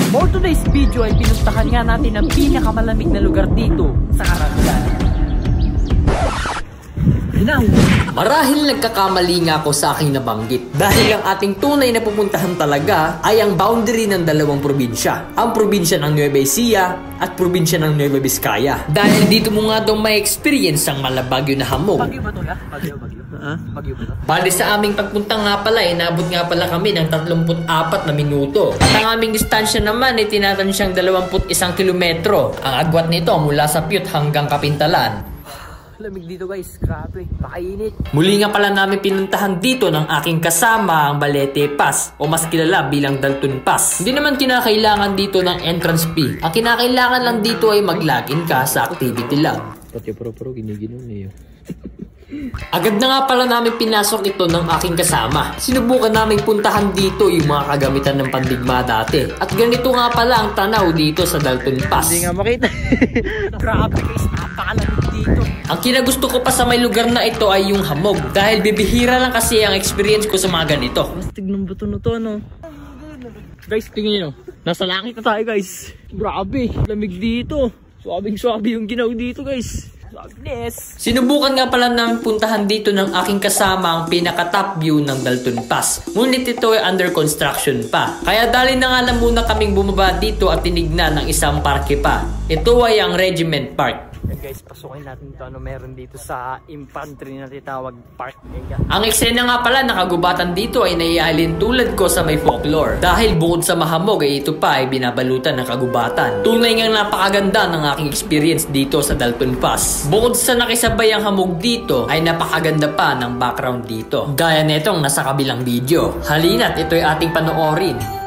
For today's video ay pinuntahan nga natin ang pinakamalamig na lugar dito sa Karangalan. Marahil nagkakamali nga ako sa aking nabanggit dahil ang ating tunay na pupuntahan talaga ay ang boundary ng dalawang probinsya. Ang probinsya ng Nueva Ecija at probinsya ng Nueva Vizcaya. Dahil dito mo nga daw may experience ang malabagyo na hamog. Bagyo ba ito ya? Bagyo. Bagyo ba ito? Bali sa aming pagpunta nga pala, inabot nga pala kami ng 34 na minuto. At ang aming distansya naman ay tinatansyang 21 kilometro. Ang agwat nito mula sa Piyut hanggang Kapintalan. Lamig dito guys, grabe, pakainit. Muli nga pala namin pinuntahan dito ng aking kasama ang Balete Pass o mas kilala bilang Dalton Pass. Hindi naman kinakailangan dito ng entrance fee. Ang kinakailangan lang dito ay mag-login ka sa activity lab. Pati pro giniginaw niyo. Agad na nga pala namin pinasok ito ng aking kasama. Sinubukan namin puntahan dito yung mga kagamitan ng pandigma dati. At ganito nga pala ang tanaw dito sa Dalton Pass. Hindi nga makita. Grabe guys, napakalamig dito. Ang kinagusto ko pa sa may lugar na ito ay yung hamog. Dahil bibihira lang kasi ang experience ko sa mga ganito. Mastig ng buto na to, ano? Guys, tingnan nyo. Nasa langit na tayo guys. Grabe, lamig dito. Swabing-swabe yung ginaw dito guys. Sinubukan nga pala namin puntahan dito ng aking kasama ang pinaka-top view ng Dalton Pass. Ngunit ito ay under construction pa. Kaya dali na nga lang muna kaming bumaba dito at tinignan ng isang parke pa. Ito ay ang Regiment Park. Guys, pasukin natin ito. Ano meron dito sa infantry na titawag park. Ang eksena nga pala nakagubatan dito ay naialin tulad ko sa may folklore. Dahil bukod sa mahamog ay ito pa ay binabalutan ng kagubatan. Tunay ngang napakaganda ng aking experience dito sa Dalton Pass. Bukod sa nakisabay ang hamog dito ay napakaganda pa ng background dito. Gaya netong nasa kabilang video. Halina't ito ay ating panoorin.